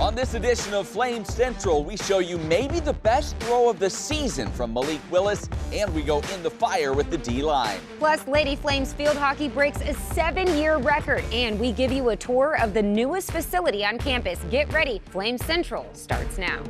On this edition of Flame Central, we show you maybe the best throw of the season from Malik Willis, and we go in the fire with the D-line. Plus, Lady Flames field hockey breaks a 7-year record, and we give you a tour of the newest facility on campus. Get ready, Flame Central starts now.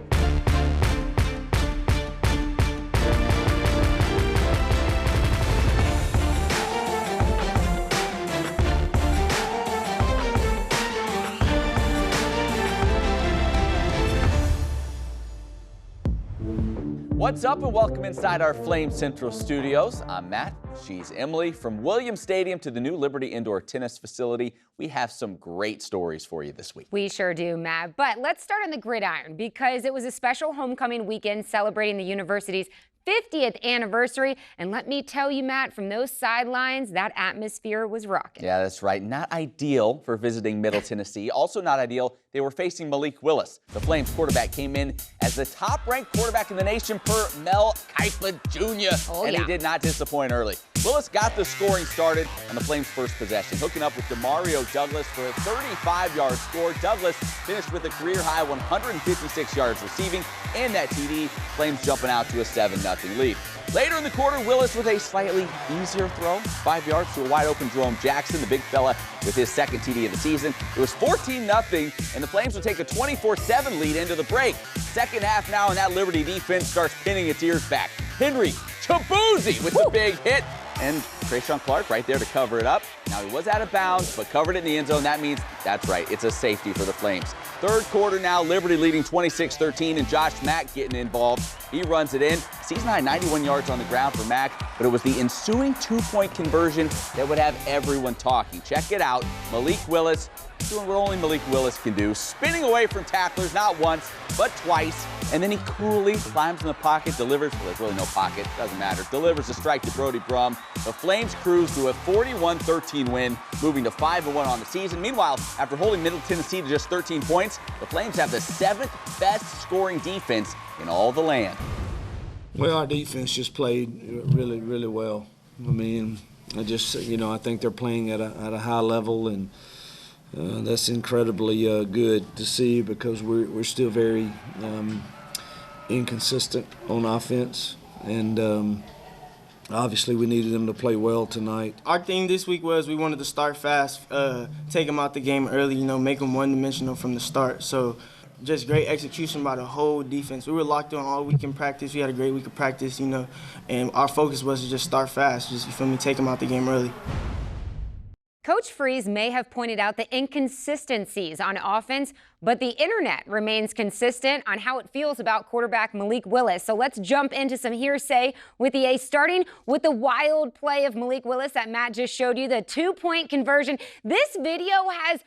What's up and welcome inside our Flame Central studios. I'm Matt, she's Emily. From Williams Stadium to the new Liberty Indoor Tennis Facility, we have some great stories for you this week. We sure do, Matt. But let's start on the gridiron because it was a special homecoming weekend celebrating the university's 50th anniversary. And let me tell you, Matt, from those sidelines, that atmosphere was rocking. Yeah, that's right. Not ideal for visiting Middle Tennessee. Also not ideal, they were facing Malik Willis. The Flames quarterback came in as the top-ranked quarterback in the nation per Mel Kiper Jr. He did not disappoint early. Willis got the scoring started on the Flames' first possession, hooking up with Demario Douglas for a 35-yard score. Douglas finished with a career-high 156 yards receiving and that TD. Flames jumping out to a 7-0 lead. Later in the quarter, Willis with a slightly easier throw, 5 yards to a wide-open Jerome Jackson, the big fella with his second TD of the season. It was 14-0, and the Flames would take a 24-7 lead into the break. Second half now, and that Liberty defense starts pinning its ears back. Henry Chaboozy with the big hit, and Trayshawn Clark right there to cover it up. Now, he was out of bounds, but covered it in the end zone. That means, that's right, it's a safety for the Flames. Third quarter now, Liberty leading 26-13, and Josh Mack getting involved. He runs it in. Season high 91 yards on the ground for Mack, but it was the ensuing two-point conversion that would have everyone talking. Check it out. Malik Willis doing what only Malik Willis can do, spinning away from tacklers not once, but twice, and then he coolly climbs in the pocket, delivers, well, there's really no pocket, doesn't matter, delivers a strike to Brody Brum. The Flames cruise to a 41-13 win, moving to 5-1 on the season. Meanwhile, after holding Middle Tennessee to just 13 points, the Flames have the 7th best scoring defense in all the land. Well, our defense just played really, really well. I mean, I think they're playing at a high level, and that's incredibly good to see because we're still very inconsistent on offense, and obviously we needed them to play well tonight. Our theme this week was we wanted to start fast, take them out the game early, make them one-dimensional from the start. So just great execution by the whole defense. We were locked on all week in practice. We had a great week of practice, and our focus was to just start fast, take them out the game early. Coach Freeze may have pointed out the inconsistencies on offense, but the internet remains consistent on how it feels about quarterback Malik Willis. So let's jump into some hearsay with the A's, starting with the wild play of Malik Willis that Matt just showed you, the two-point conversion. This video has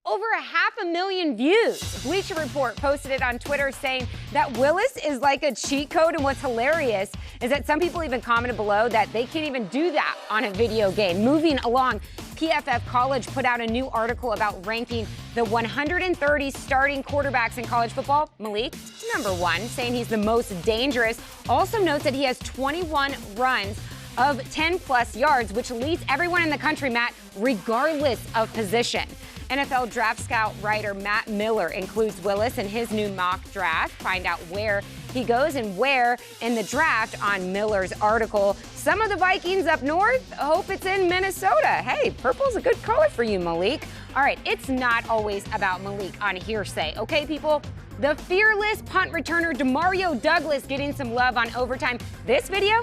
over 500,000 views. Bleacher Report posted it on Twitter saying that Willis is like a cheat code, and what's hilarious is that some people even commented below that they can't even do that on a video game. Moving along, PFF College put out a new article about ranking the 130 starting quarterbacks in college football. Malik, #1, saying he's the most dangerous. Also notes that he has 21 runs of 10-plus yards, which leads everyone in the country, Matt, regardless of position. NFL Draft Scout writer Matt Miller includes Willis in his new mock draft. Find out where he goes and where in the draft on Miller's article. Some of the Vikings up north hope it's in Minnesota. Hey, purple's a good color for you, Malik. All right, it's not always about Malik on hearsay, okay, people? The fearless punt returner Demario Douglas getting some love on Overtime. This video,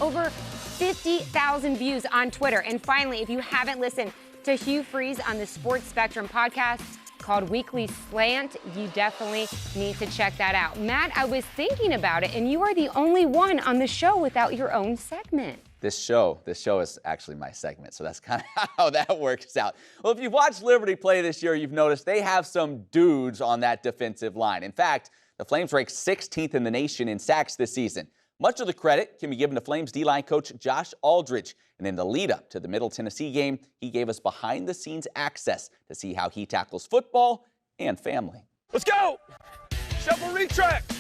over 50,000 views on Twitter. And finally, if you haven't listened to Hugh Freeze on the Sports Spectrum podcast called Weekly Slant, you definitely need to check that out. Matt, I was thinking about it, and you are the only one on the show without your own segment. This show is actually my segment, so that's kind of how that works out. Well, if you've watched Liberty play this year, you've noticed they have some dudes on that defensive line. In fact, the Flames ranked 16th in the nation in sacks this season. Much of the credit can be given to Flames D-line coach Josh Aldridge. And in the lead-up to the Middle Tennessee game, he gave us behind-the-scenes access to see how he tackles football and family. Let's go! Shuffle retract!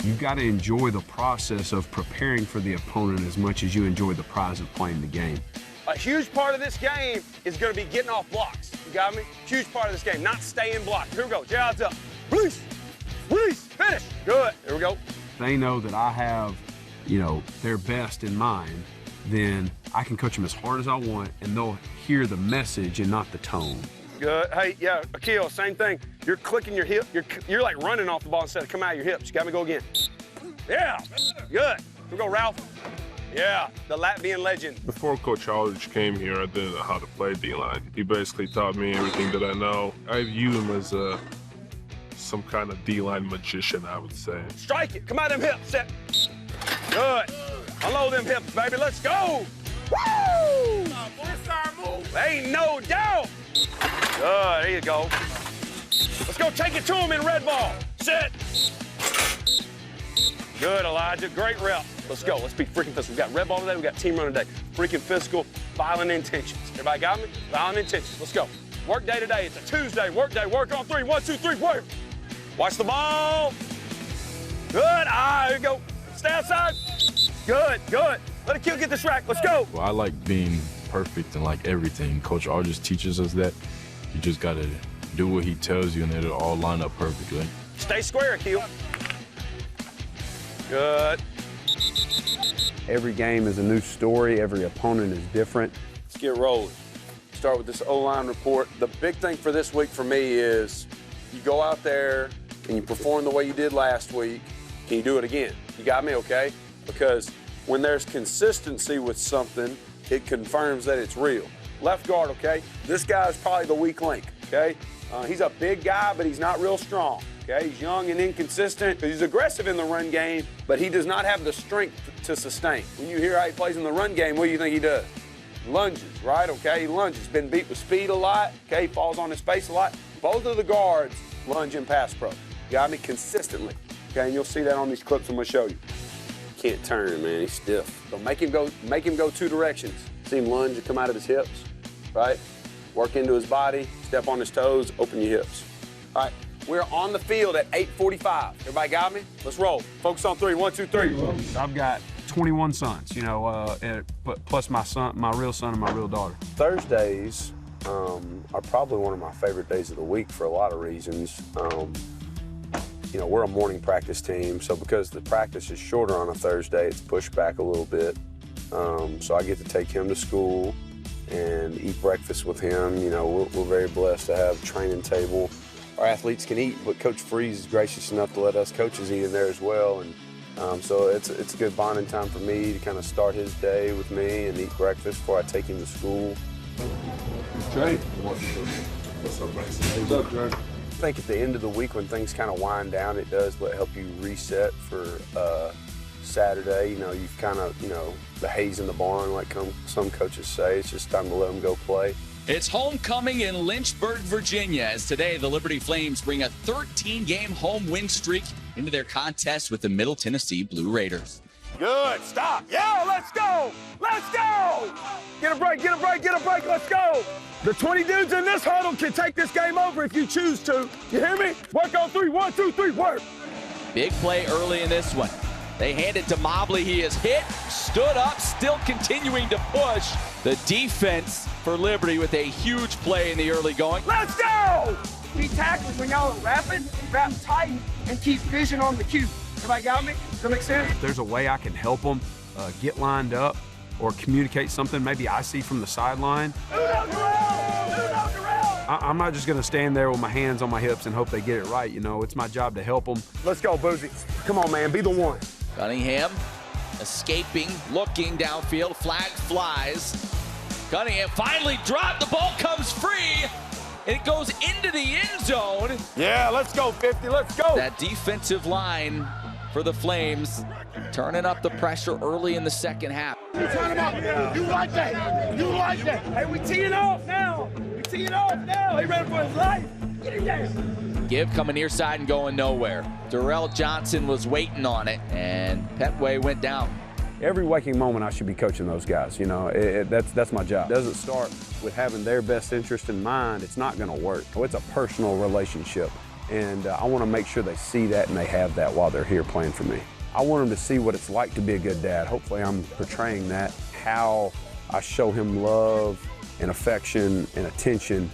You've got to enjoy the process of preparing for the opponent as much as you enjoy the prize of playing the game. A huge part of this game is going to be getting off blocks. You got me? Huge part of this game, not staying blocked. Here we go. Jabs up. Release. Release. Finish. Good. Here we go. They know that I have, their best in mind, then I can coach them as hard as I want, and they'll hear the message and not the tone. Good. Hey, yeah, Akil, same thing. You're clicking your hip. You're like running off the ball instead of coming out of your hips. You got me, go again. Yeah. Good. Here we go, Ralph. Yeah, the Latvian legend. Before Coach Aldridge came here, I didn't know how to play D-line. He basically taught me everything that I know. I view him as some kind of D-line magician, I would say. Strike it. Come out them hips. Set. Good. Unload them hips, baby. Let's go. Woo! Ain't no doubt. Good. There you go. Let's go take it to him in red ball. Sit. Good, Elijah. Great rep. Let's go. Let's be freaking physical. We got red ball today. We got team run today. Freaking physical, violent intentions. Everybody got me? Violent intentions. Let's go. Work day today. It's a Tuesday. Work day. Work on three. 1, 2, 3. Work. Watch the ball. Good. There you go. Stay outside. Good. Good. Let a kid get this rack. Let's go. Well, I like being perfect and like everything. Coach Aldridge teaches us that. You just got to do what he tells you, and it'll all line up perfectly. Stay square, Akil. Good. Every game is a new story. Every opponent is different. Let's get rolling. Start with this O-line report. The big thing for this week for me is you go out there and you perform the way you did last week. Can you do it again? You got me, okay? Because when there's consistency with something, it confirms that it's real. Left guard, okay? This guy's probably the weak link, okay? He's a big guy, but he's not real strong. Okay, he's young and inconsistent. He's aggressive in the run game, but he does not have the strength to sustain. When you hear how he plays in the run game, what do you think he does? Lunges, right? Okay, he lunges. Been beat with speed a lot. Okay, falls on his face a lot. Both of the guards lunge in pass pro. Got me consistently. Okay, and you'll see that on these clips I'm gonna show you. Can't turn, man. He's stiff. So make him go two directions. See him lunge and come out of his hips, right? Work into his body. Step on his toes. Open your hips. All right. We're on the field at 8:45. Everybody got me? Let's roll. Focus on three. 1, 2, 3. I've got 21 sons, plus my son, my real son and my real daughter. Thursdays are probably one of my favorite days of the week for a lot of reasons. We're a morning practice team, so because the practice is shorter on a Thursday, it's pushed back a little bit. So I get to take him to school and eat breakfast with him. We're very blessed to have a training table. Our athletes can eat, but Coach Freeze is gracious enough to let us coaches eat in there as well. And so it's a good bonding time for me to kind of start his day with me and eat breakfast before I take him to school. Trey. What's up, Bryce? What's up, Trey? I think at the end of the week when things kind of wind down, it does help you reset for Saturday. You've kind of, the haze in the barn, like some coaches say. It's just time to let them go play. It's homecoming in Lynchburg, Virginia, as today the Liberty Flames bring a 13-game home win streak into their contest with the Middle Tennessee Blue Raiders. Good. Stop. Yeah, let's go. Let's go. Get a break, get a break, get a break. Let's go. The 20 dudes in this huddle can take this game over if you choose to. You hear me? Work on three. 1, 2, 3, work. Big play early in this one. They hand it to Mobley. He is hit, stood up, still continuing to push. The defense for Liberty with a huge play in the early going. Let's go! Be tacklers when y'all are rapid, wrap tight, and keep vision on the cue. Everybody got me? Does that make sense? If there's a way I can help them get lined up or communicate something maybe I see from the sideline, I'm not just going to stand there with my hands on my hips and hope they get it right. It's my job to help them. Let's go, Boozy. Come on, man. Be the one. Cunningham escaping, looking downfield. Flag flies. Cunningham finally dropped. The ball comes free. And it goes into the end zone. Yeah, let's go, 50. Let's go. That defensive line for the Flames turning up the pressure early in the second half. You turn him up. You like that. You like that. Hey, we teeing off now. We teeing off now. He ready for his life. Get him down. Give coming near side and going nowhere. Darrell Johnson was waiting on it, and Petway went down. Every waking moment I should be coaching those guys. That's my job. It doesn't start with having their best interest in mind. It's not going to work. It's a personal relationship, and I want to make sure they see that and they have that while they're here playing for me. I want them to see what it's like to be a good dad. Hopefully I'm portraying that, how I show him love and affection and attention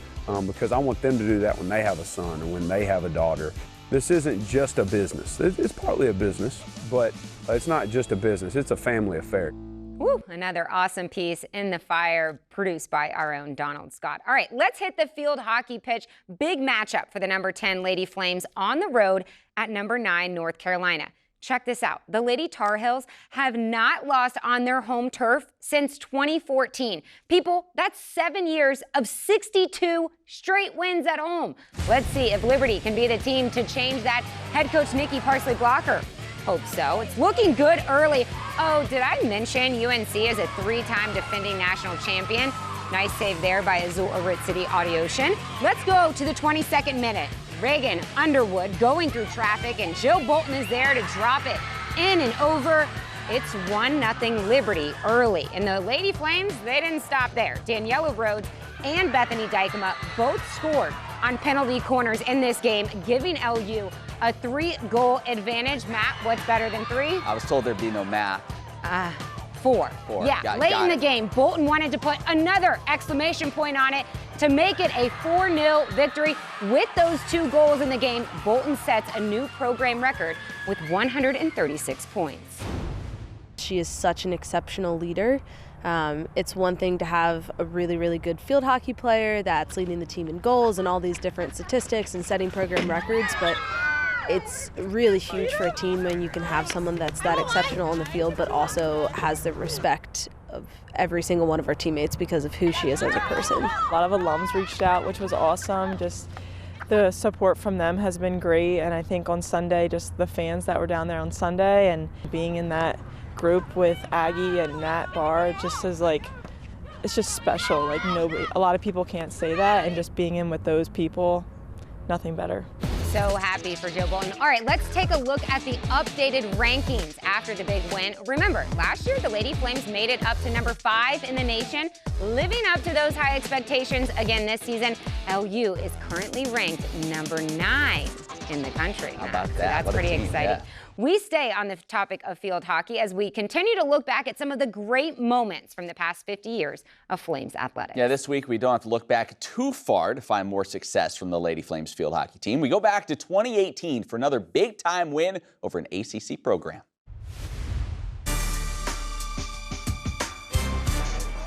because I want them to do that when they have a son or when they have a daughter. This isn't just a business. It's partly a business, but it's not just a business. It's a family affair. Woo, another awesome piece in the fire produced by our own Donald Scott. All right, let's hit the field hockey pitch. Big matchup for the number 10 Lady Flames on the road at number 9 North Carolina. Check this out. The Lady Tar Heels have not lost on their home turf since 2014. People, that's 7 years of 62 straight wins at home. Let's see if Liberty can be the team to change that. Head coach Nikki Parsley-Blocker. Hope so. It's looking good early. Oh, did I mention UNC is a 3-time defending national champion? Nice save there by Azul Aritzity Audioshin. Let's go to the 22nd minute. Reagan Underwood going through traffic, and Jill Bolton is there to drop it in and over. It's 1-0 Liberty early. And the Lady Flames, they didn't stop there. Daniela Rhodes and Bethany Dykema both scored on penalty corners in this game, giving LU a 3-goal advantage. Matt, what's better than 3? I was told there'd be no math. 4. Yeah, got late in the it. game, Bolton wanted to put another exclamation point on it to make it a 4-0 victory. With those 2 goals in the game, Bolton sets a new program record with 136 points. She is such an exceptional leader. It's one thing to have a really, really good field hockey player that's leading the team in goals and all these different statistics and setting program records, but it's really huge for a team when you can have someone that's that exceptional on the field but also has the respect of every single one of our teammates because of who she is as a person. A lot of alums reached out, which was awesome. Just the support from them has been great, and I think on Sunday, just the fans that were down there on Sunday and being in that group with Aggie and Nat Barr, it just is like, it's just special. Like a lot of people can't say that, and just being in with those people, nothing better. So happy for Jill Bolton. All right, let's take a look at the updated rankings after the big win. Remember, last year the Lady Flames made it up to number 5 in the nation. Living up to those high expectations again this season, LU is currently ranked number 9 in the country. How about that? So that's What a pretty team, exciting. yeah. We stay on the topic of field hockey as we continue to look back at some of the great moments from the past 50 years of Flames athletics. Yeah, this week we don't have to look back too far to find more success from the Lady Flames field hockey team. We go back to 2018 for another big-time win over an ACC program.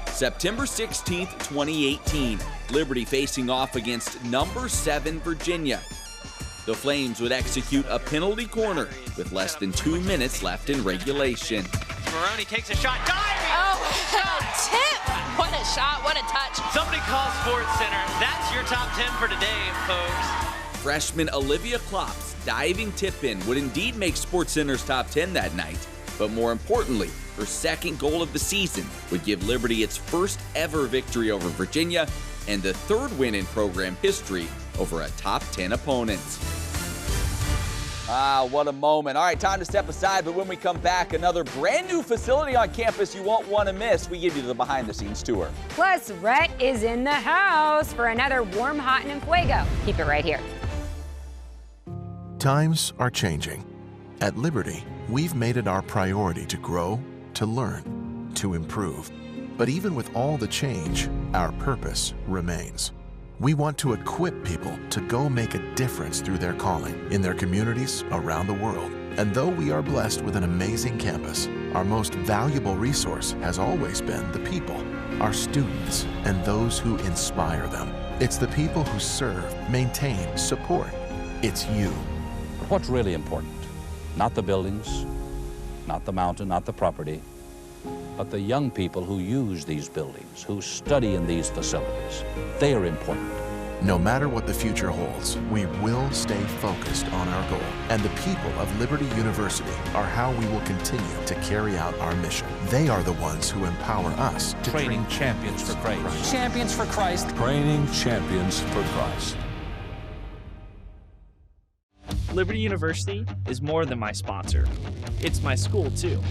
September 16th, 2018. Liberty facing off against number 7 Virginia. The Flames would execute a penalty corner with less than 2 minutes left in regulation. Maroney takes a shot, diving! Oh, tip! What a shot, what a touch. Somebody call Sports Center. That's your top 10 for today, folks. Freshman Olivia Klopp's diving tip-in would indeed make SportsCenter's top 10 that night. But more importantly, her second goal of the season would give Liberty its first ever victory over Virginia and the 3rd win in program history over a top 10 opponent. Ah, what a moment. All right, time to step aside, but when we come back, another brand new facility on campus you won't want to miss. We give you the behind-the-scenes tour. Plus, Rhett is in the house for another Warm, Hot, and Fuego. Keep it right here. Times are changing. At Liberty, we've made it our priority to grow, to learn, to improve. But even with all the change, our purpose remains. We want to equip people to go make a difference through their calling in their communities around the world. And though we are blessed with an amazing campus, our most valuable resource has always been the people, our students, and those who inspire them. It's the people who serve, maintain, support. It's you. What's really important? Not the buildings, not the mountain, not the property, but the young people who use these buildings, who study in these facilities. They are important. No matter what the future holds, we will stay focused on our goal. And the people of Liberty University are how we will continue to carry out our mission. They are the ones who empower us to Training champions for Christ. Champions for Christ. Training champions for Christ. Liberty University is more than my sponsor. It's my school, too.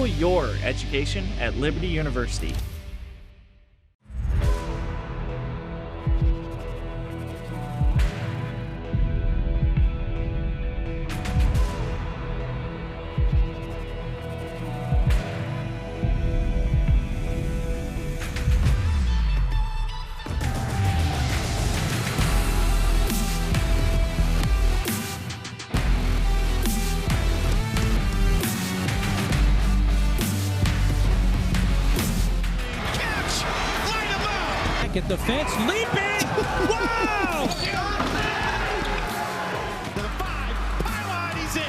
Fuel your education at Liberty University. At the fence, leaping! Wow! The 5 pylon, he's in.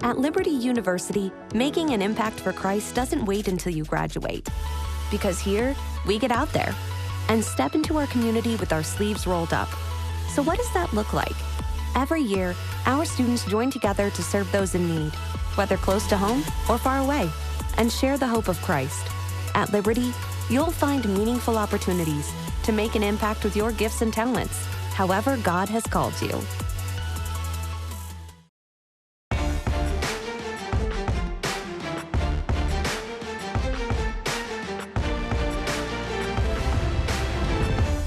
At Liberty University, making an impact for Christ doesn't wait until you graduate. Because here, we get out there and step into our community with our sleeves rolled up. So what does that look like? Every year, our students join together to serve those in need, whether close to home or far away, and share the hope of Christ. At Liberty, you'll find meaningful opportunities to make an impact with your gifts and talents, however God has called you.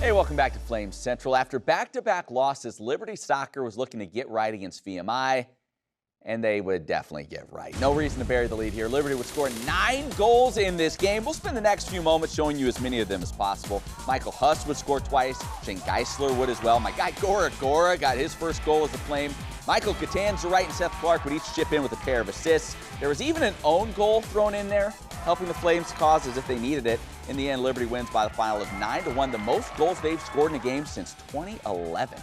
Hey, welcome back to Flames Central. After back-to-back losses, Liberty Soccer was looking to get right against VMI, and they would definitely get right. No reason to bury the lead here. Liberty would score 9 goals in this game. We'll spend the next few moments showing you as many of them as possible. Michael Huss would score twice. Shane Geisler would as well. My guy Gora got his first goal as a Flame. Michael Catanzarite and Seth Clark would each chip in with a pair of assists. There was even an own goal thrown in there, helping the Flames' cause as if they needed it. In the end, Liberty wins by the final of 9-1, the most goals they've scored in a game since 2011.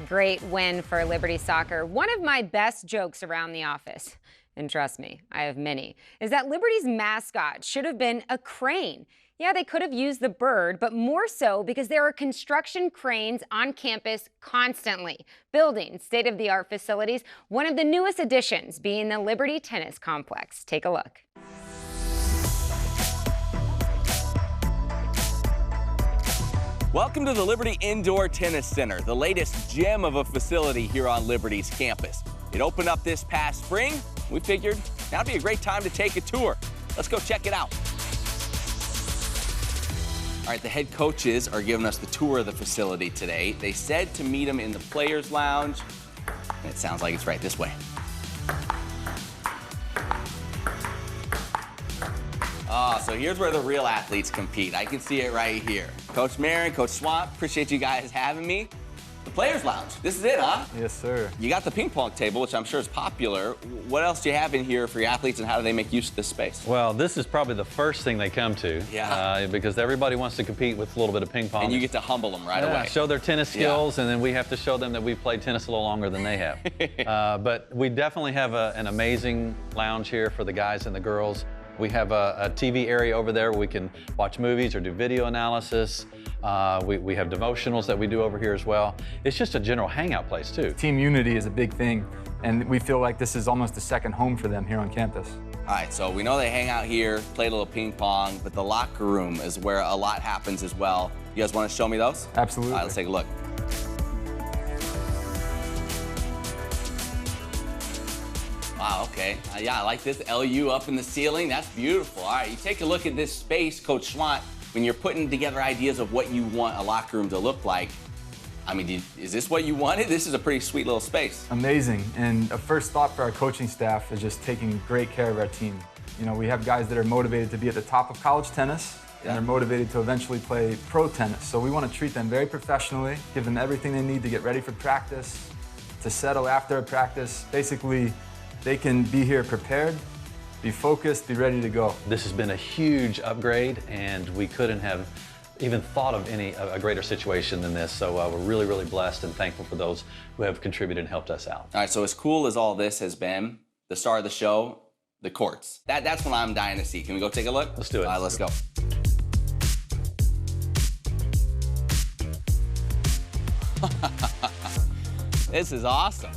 Great win for Liberty Soccer. One of my best jokes around the office, and trust me, I have many, is that Liberty's mascot should have been a crane. Yeah, they could have used the bird, but more so because there are construction cranes on campus constantly, building state-of-the-art facilities, one of the newest additions being the Liberty Tennis Complex. Take a look. Welcome to the Liberty Indoor Tennis Center, the latest gem of a facility here on Liberty's campus. It opened up this past spring. We figured now'd be a great time to take a tour. Let's go check it out. All right, the head coaches are giving us the tour of the facility today. They said to meet them in the Players Lounge. And it sounds like it's right this way. Oh, so here's where the real athletes compete. I can see it right here. Coach Marin, Coach Swamp, appreciate you guys having me. The Players Lounge, this is it, huh? Yes, sir. You got the ping pong table, which I'm sure is popular. What else do you have in here for your athletes, and how do they make use of this space? Well, this is probably the first thing they come to. Yeah. Because everybody wants to compete with a little bit of ping pong. And you get to humble them right away. Show their tennis skills, and then we have to show them that we've played tennis a little longer than they have. But we definitely have an amazing lounge here for the guys and the girls. We have a TV area over there where we can watch movies or do video analysis. We have devotionals that we do over here as well. It's just a general hangout place too. Team unity is a big thing, and we feel like this is almost a second home for them here on campus. All right, so we know they hang out here, play a little ping pong, but the locker room is where a lot happens as well. You guys want to show me those? Absolutely. All right, let's take a look. Wow, okay. Yeah, I like this LU up in the ceiling. That's beautiful. All right, you take a look at this space, Coach Schwant, when you're putting together ideas of what you want a locker room to look like. I mean, is this what you wanted? This is a pretty sweet little space. Amazing, and a first thought for our coaching staff is just taking great care of our team. You know, we have guys that are motivated to be at the top of college tennis, and they're motivated to eventually play pro tennis. So we want to treat them very professionally, give them everything they need to get ready for practice, to settle after a practice. Basically, they can be here prepared, be focused, be ready to go. This has been a huge upgrade, and we couldn't have even thought of a greater situation than this. So we're really, really blessed and thankful for those who have contributed and helped us out. All right, so as cool as all this has been, the star of the show, the courts. That's what I'm dying to see. Can we go take a look? Let's do it. All right, let's go. This is awesome.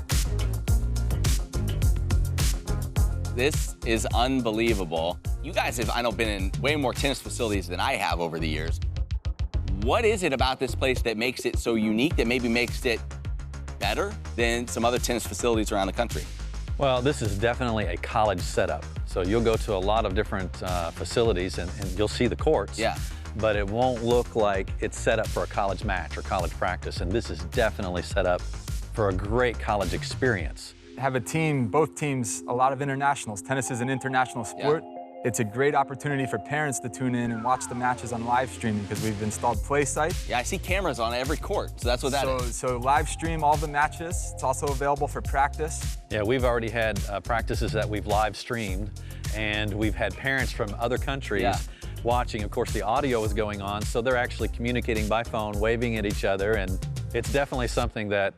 This is unbelievable. You guys have, I know, been in way more tennis facilities than I have over the years. What is it about this place that makes it so unique, that maybe makes it better than some other tennis facilities around the country? Well, this is definitely a college setup. So you'll go to a lot of different facilities and you'll see the courts. Yeah. But it won't look like it's set up for a college match or college practice. And this is definitely set up for a great college experience. Have a team, both teams, a lot of internationals. Tennis is an international sport. Yeah. It's a great opportunity for parents to tune in and watch the matches on live streaming because we've installed Play Site. Yeah, I see cameras on every court, so that's what that is. So live stream all the matches. It's also available for practice. Yeah, we've already had practices that we've live streamed, and we've had parents from other countries watching. Of course, the audio is going on, so they're actually communicating by phone, waving at each other, and it's definitely something that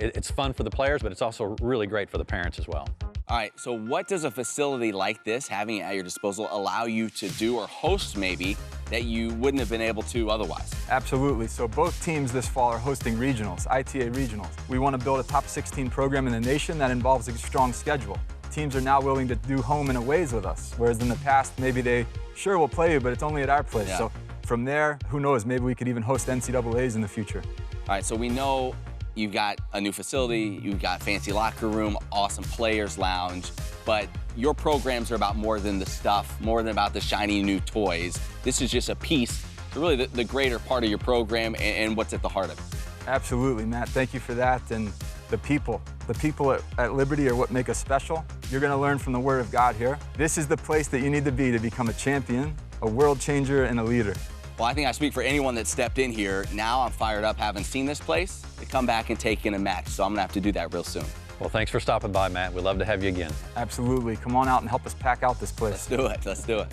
it's fun for the players, but it's also really great for the parents as well. All right, so what does a facility like this, having it at your disposal, allow you to do or host maybe that you wouldn't have been able to otherwise? Absolutely. So both teams this fall are hosting regionals, ITA regionals. We want to build a top 16 program in the nation that involves a strong schedule. Teams are now willing to do home and aways with us, whereas in the past, maybe they, sure, we'll play you, but it's only at our place. Yeah. So from there, who knows, maybe we could even host NCAAs in the future. All right, so we know you've got a new facility, you've got fancy locker room, awesome players lounge, but your programs are about more than the stuff, more than about the shiny new toys. This is just a piece, really the greater part of your program and what's at the heart of it. Absolutely, Matt. Thank you for that. And the people at Liberty are what make us special. You're going to learn from the Word of God here. This is the place that you need to be to become a champion, a world changer, and a leader. Well, I think I speak for anyone that stepped in here. Now I'm fired up, having seen this place, to come back and take in a match. So I'm going to have to do that real soon. Well, thanks for stopping by, Matt. We'd love to have you again. Absolutely. Come on out and help us pack out this place. Let's do it. Let's do it.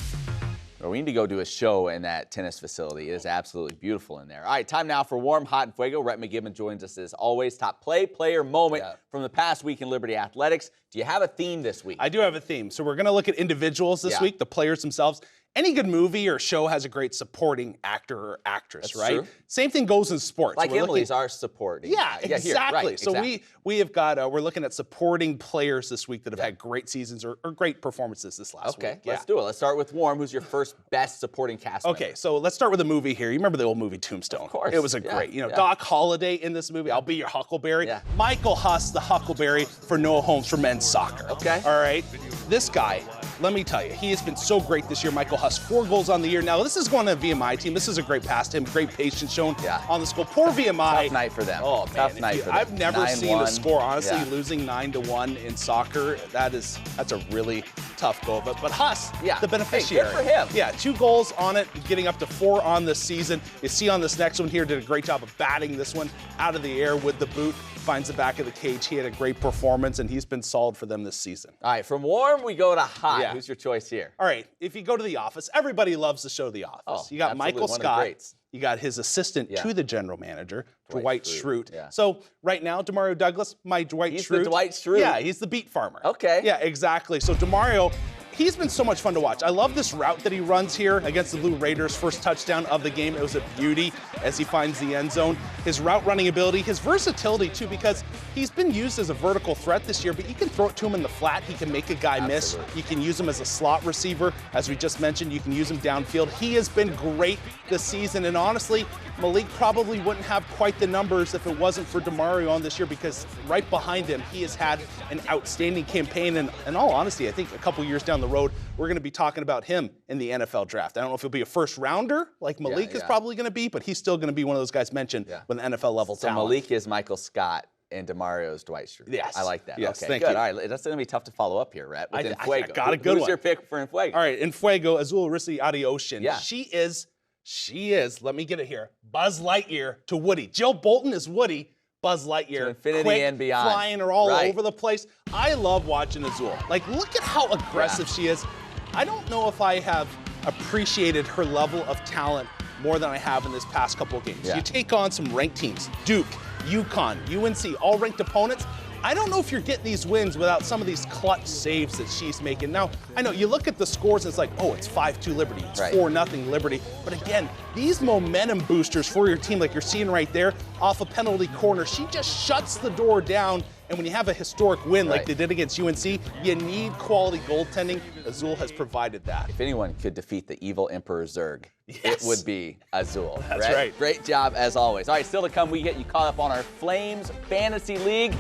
Well, we need to go do a show in that tennis facility. It is absolutely beautiful in there. All right, time now for Warm, Hot, and Fuego. Rhett McGibbon joins us as always. Top player moment from the past week in Liberty Athletics. Do you have a theme this week? I do have a theme. So we're going to look at individuals this week, the players themselves. Any good movie or show has a great supporting actor or actress, right? True. Same thing goes in sports. Like So Emily's our supporting. Yeah, exactly. Right, so exactly. we have got, we're looking at supporting players this week that have had great seasons or great performances this last week. Okay, let's do it. Let's start with Warm. Who's your first best supporting cast member? Okay, so let's start with a movie here. You remember the old movie Tombstone? Of course. It was a great, Doc Holliday in this movie. I'll be your Huckleberry. Michael Huss, the Huckleberry for Noah Holmes for men's soccer. Okay. All right. This guy, let me tell you, he has been so great this year. Michael Huss, 4 goals on the year. Now, this is going to a VMI team. This is a great pass to him, great patience shown on the score. Poor VMI. Tough night for them. Oh, man. Tough night for them. I've never seen a 9-1. score, honestly, Yeah. losing 9-1 in soccer. That's a really tough goal. But Huss, the beneficiary. Hey, good for him. Yeah, 2 goals on it, getting up to 4 on this season. You see on this next one here, did a great job of batting this one out of the air with the boot. Finds the back of the cage. He had a great performance, and he's been solid for them this season. All right, from Warm, we go to Hot. Who's your choice here? All right, if you go to The Office, everybody loves the show The Office. Oh, you got absolutely, Michael one of the Scott. greats. You got his assistant to the general manager, Dwight Schrute. Yeah. So right now, Demario Douglas, my Dwight He's Schrute. the Dwight Schrute. Yeah, he's the beet farmer. Okay. Yeah, exactly. So Demario, he's been so much fun to watch. I love this route that he runs here against the Blue Raiders. First touchdown of the game. It was a beauty as he finds the end zone. His route running ability, his versatility too, because he's been used as a vertical threat this year, but you can throw it to him in the flat. He can make a guy miss. You can use him as a slot receiver. As we just mentioned, you can use him downfield. He has been great this season, and honestly, Malik probably wouldn't have quite the numbers if it wasn't for Demario on this year, because right behind him, he has had an outstanding campaign. And in all honesty, I think a couple years down the road, we're going to be talking about him in the NFL draft. I don't know if he'll be a first rounder like Malik is probably going to be, but he's still going to be one of those guys mentioned with an NFL level So talent. Malik is Michael Scott and Demario's Dwight Schrute. Yes. I like that. Yes, okay, thank good. you. All right, that's going to be tough to follow up here, Rhett. With I Enfuego. got a good Who's one. your pick for Enfuego? All right, Enfuego, Azul Risi Ocean. Yeah. She is, let me get it here, Buzz Lightyear to Woody. Jill Bolton is Woody, Buzz Lightyear. To infinity quick, and beyond. Flying her all Right. over the place. I love watching Azul. Like, look at how aggressive she is. I don't know if I have appreciated her level of talent more than I have in this past couple of games. Yeah. You take on some ranked teams, Duke, UConn, UNC, all ranked opponents. I don't know if you're getting these wins without some of these clutch saves that she's making. Now, I know you look at the scores and it's like, oh, it's 5-2 Liberty, it's 4-0 Liberty. But again, these momentum boosters for your team, like you're seeing right there, off a penalty corner, she just shuts the door down. And when you have a historic win like they did against UNC, you need quality goaltending. Azul has provided that. If anyone could defeat the evil Emperor Zerg, it would be Azul. That's right. Great job as always. All right, still to come, we get you caught up on our Flames Fantasy League.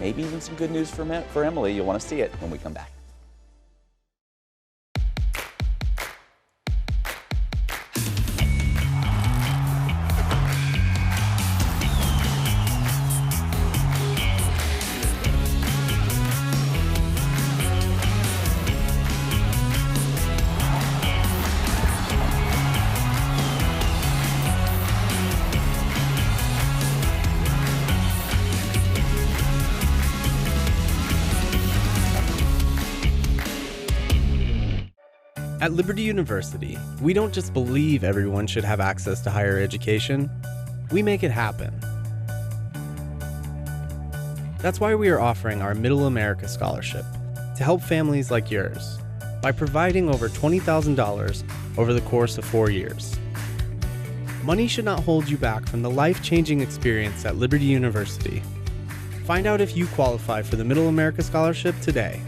Maybe even some good news for Emily. You'll want to see it when we come back. At Liberty University, we don't just believe everyone should have access to higher education, we make it happen. That's why we are offering our Middle America Scholarship to help families like yours by providing over $20,000 over the course of 4 years. Money should not hold you back from the life-changing experience at Liberty University. Find out if you qualify for the Middle America Scholarship today.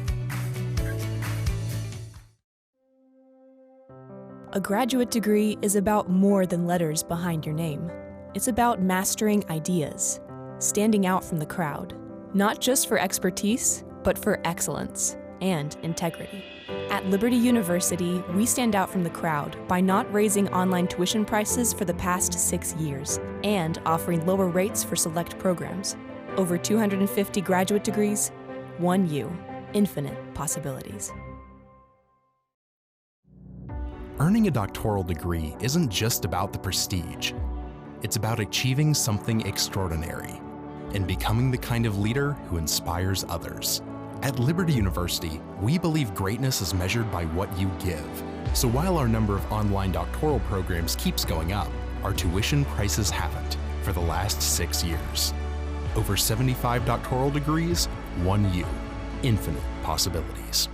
A graduate degree is about more than letters behind your name. It's about mastering ideas, standing out from the crowd, not just for expertise, but for excellence and integrity. At Liberty University, we stand out from the crowd by not raising online tuition prices for the past 6 years and offering lower rates for select programs. Over 250 graduate degrees, 1U, infinite possibilities. Earning a doctoral degree isn't just about the prestige. It's about achieving something extraordinary and becoming the kind of leader who inspires others. At Liberty University, we believe greatness is measured by what you give. So while our number of online doctoral programs keeps going up, our tuition prices haven't for the last 6 years. Over 75 doctoral degrees, 1U, infinite possibilities.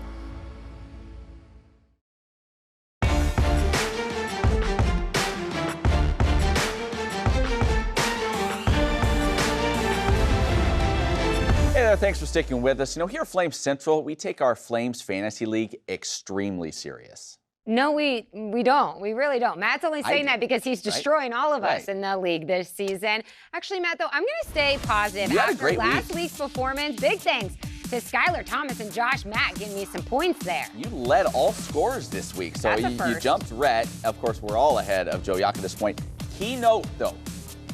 Thanks for sticking with us. You know, here at Flames Central, we take our Flames Fantasy League extremely serious. No, we don't. We really don't. Matt's only saying that because he's destroying all of us in the league this season. Actually, Matt, though, I'm going to stay positive. After last week's performance, big thanks to Skylar Thomas and Josh Mack giving me some points there. You led all scorers this week, so you jumped Rhett. Of course, we're all ahead of Joe Yock at this point. Key note, though.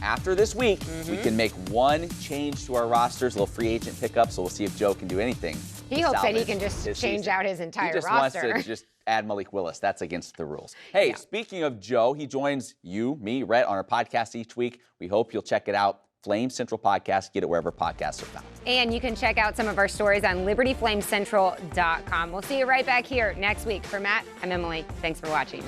After this week, we can make one change to our rosters, a little free agent pickup, so we'll see if Joe can do anything. He hopes that he can just change out his entire roster. He just wants to just add Malik Willis. That's against the rules. Hey, speaking of Joe, he joins you, me, Rhett, on our podcast each week. We hope you'll check it out. Flame Central Podcast. Get it wherever podcasts are found. And you can check out some of our stories on libertyflamecentral.com. We'll see you right back here next week. For Matt, I'm Emily. Thanks for watching.